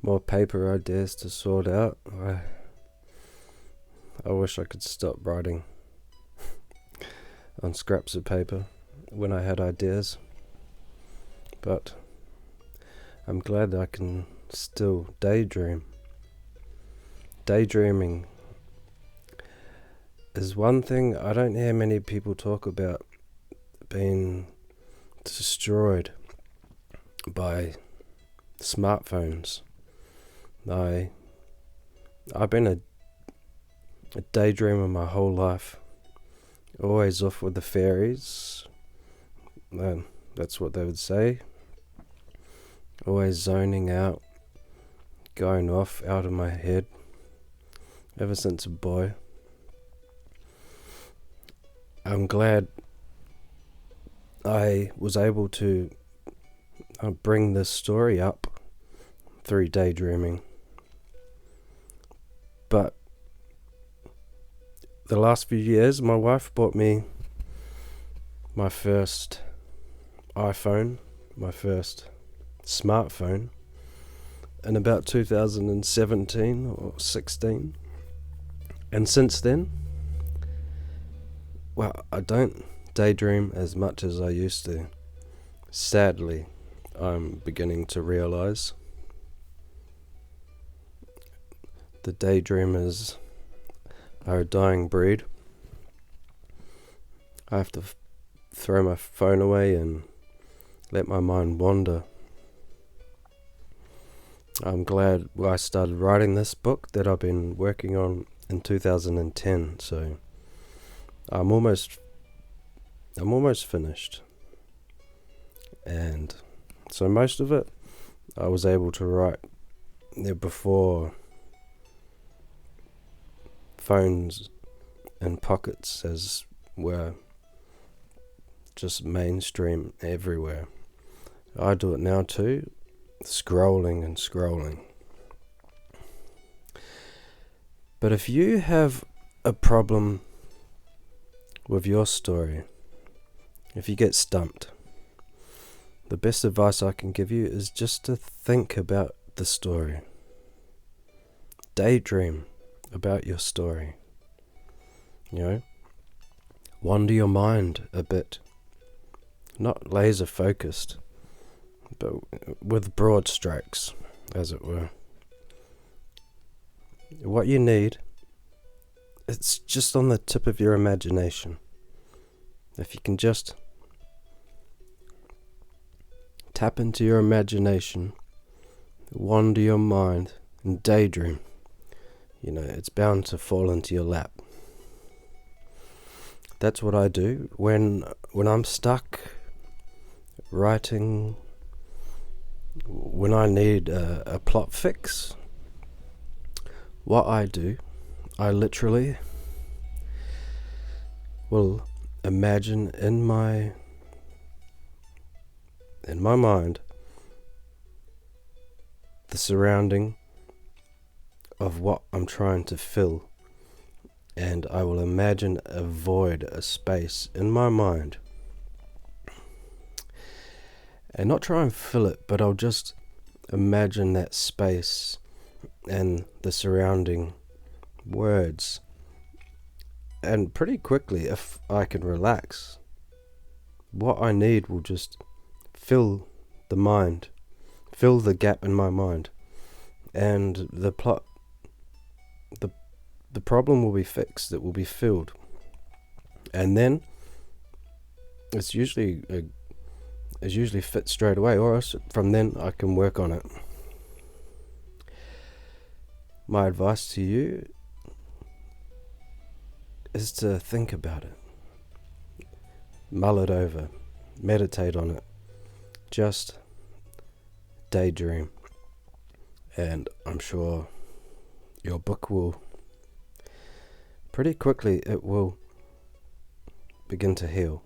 more paper ideas to sort out. I wish I could stop writing on scraps of paper when I had ideas, but I'm glad I can still daydream. Daydreaming is one thing I don't hear many people talk about, being destroyed by smartphones. I've been a daydreamer my whole life, always off with the fairies. That's what they would say. Always zoning out, going off out of my head, ever since a boy. I'm glad I was able to bring this story up through daydreaming. But the last few years, my wife bought me my first iPhone, my first smartphone, in about 2017 or 16. And since then, well, I don't daydream as much as I used to. Sadly, I'm beginning to realize the daydreamers are a dying breed. I have to throw my phone away and let my mind wander. I'm glad I started writing this book that I've been working on in 2010, so I'm almost finished. And so most of it I was able to write before phones and pockets as were just mainstream everywhere. I do it now too, scrolling and scrolling. But if you have a problem with your story, if you get stumped, the best advice I can give you is just to think about the story. Daydream about your story. Wander your mind a bit. Not laser focused, but with broad strokes, as it were. What you need, it's just on the tip of your imagination. If you can just tap into your imagination, wander your mind, and daydream, it's bound to fall into your lap. That's what I do when I'm stuck writing, when I need a plot fix. What I do, I literally will imagine in my mind the surrounding of what I'm trying to fill, and I will imagine a void, a space in my mind, and not try and fill it, but I'll just imagine that space and the surrounding words. And pretty quickly, if I can relax, what I need will just fill the mind, fill the gap in my mind, and the problem will be fixed. It will be filled, and then it's usually fit straight away, or else from then I can work on it. My advice to you is to think about it, mull it over, meditate on it, just daydream, and I'm sure your book will, pretty quickly, it will begin to heal.